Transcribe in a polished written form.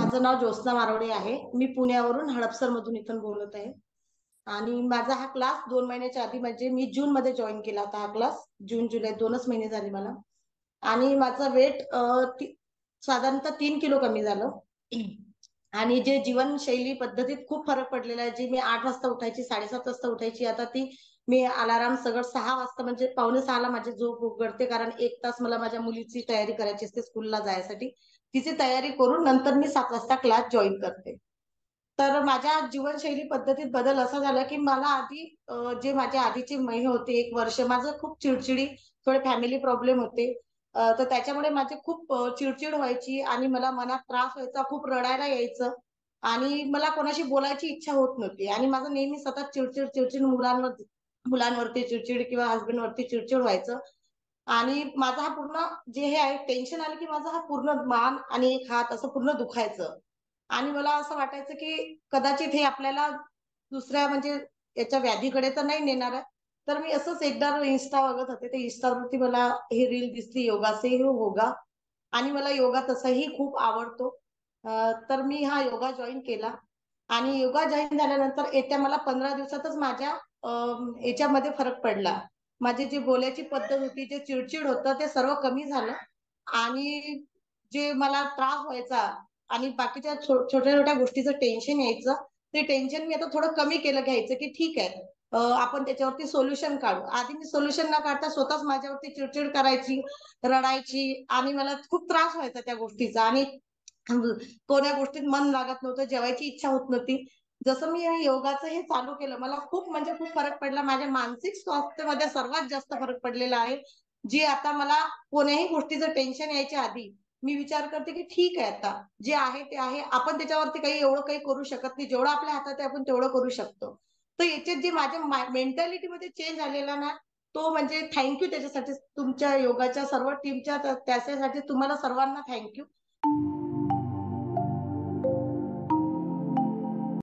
माझं नाव ज्योत्स्ना मारवडे आहे. मी पुण्यावरून हडपसर मधून इथून बोलत आहे. आणि माझा हा क्लास 2 महिन्याच्या आधी म्हणजे मी जून मध्ये जॉईन केला होता हा क्लास. जून जुलै 2च महिने झाले मला. आणि माझं वेट साधारणतः 3 किलो कमी झालं. आणि जे जीवनशैली पद्धतीत खूप फरक पडलेला आहे. जी मी 8 वाजता उठायची, 7:30 वाजता उठायची, आता ती मी अलाराम सगळं 6 वाजता म्हणजे 5:45 माझी झोप उघडते, कारण 1 तास मला माझ्या मुलीची तयारी करायची असते स्कूलला जायसाठी. तिची तयारी करून नंतर मी 7 वाजता क्लास जॉईन करते. तर माझ्या जीवनशैली पद्धतीत बदल असा झाला की मला आधी जे माझ्या आधीचे महिने होते 1 वर्ष माझं खूप चिडचिडी, थोडे फॅमिली प्रॉब्लेम होते. तर त्याच्यामुळे माझे खूप चिडचिड व्हायची आणि मला मनात त्रास व्हायचा, खूप रडायला यायचं आणि मला कोणाशी बोलायची इच्छा होत नव्हती आणि माझं नेहमी सतत चिडचिड चिडचिड मुलांवरती चिडचिड किंवा हसबंडवरती चिडचिड व्हायचं. आणि माझा हा पूर्ण जे हे आहे टेन्शन आलं की माझा हा पूर्ण मान आणि एक हात असं पूर्ण दुखायचं. आणि मला असं वाटायचं की कदाचित हे आपल्याला दुसऱ्या म्हणजे याच्या व्याधीकडे तर नाही नेणार आहे. तर मी असंच एकदा इन्स्टा बघत होते, ते इन्स्टावरती मला ही रील दिसली, योगा से हो होगा. आणि मला योगा तसाही खूप आवडतो. तर मी हा योगा जॉईन केला आणि योगा जॉईन झाल्यानंतर येत्या मला 15 दिवसातच माझ्या याच्यामध्ये फरक पडला. माझी जी बोलायची पद्धत होती, जे चिडचिड होतं ते सर्व कमी झालं. आणि जे मला त्रास व्हायचा आणि बाकीच्या छोट्या छोट्या गोष्टीचं टेन्शन यायचं, ते टेन्शन मी आता थोडं कमी केलं घ्यायचं, की ठीक आहे आपण त्याच्यावरती सोल्युशन काढू. आधी मी सोल्युशन न काढता स्वतःच माझ्यावरती चिडचिड करायची, रडायची आणि मला खूप त्रास व्हायचा त्या गोष्टीचा. आणि कोण्या गोष्टीत मन लागत नव्हतं, जेवायची इच्छा होत नव्हती. जसं मी हे योगाचं हे चालू केलं, मला खूप म्हणजे खूप फरक पडला. माझ्या मानसिक स्वास्थ्यामध्ये सर्वात जास्त फरक पडलेला आहे. जी आता मला कोण्याही गोष्टीचं टेन्शन यायच्या आधी मी विचार करते, की ठीक आहे आता जे आहे ते आहे. आपण त्याच्यावरती काही एवढं काही करू शकत नाही. जेवढं आपल्या हातात आहे आपण तेवढं करू शकतो. तर याच्यात जे माझ्या मेंटॅलिटीमध्ये चेंज आलेला ना, तो म्हणजे थँक त्याच्यासाठी तुमच्या योगाच्या सर्व टीमच्या त्याच्यासाठी तुम्हाला सर्वांना थँक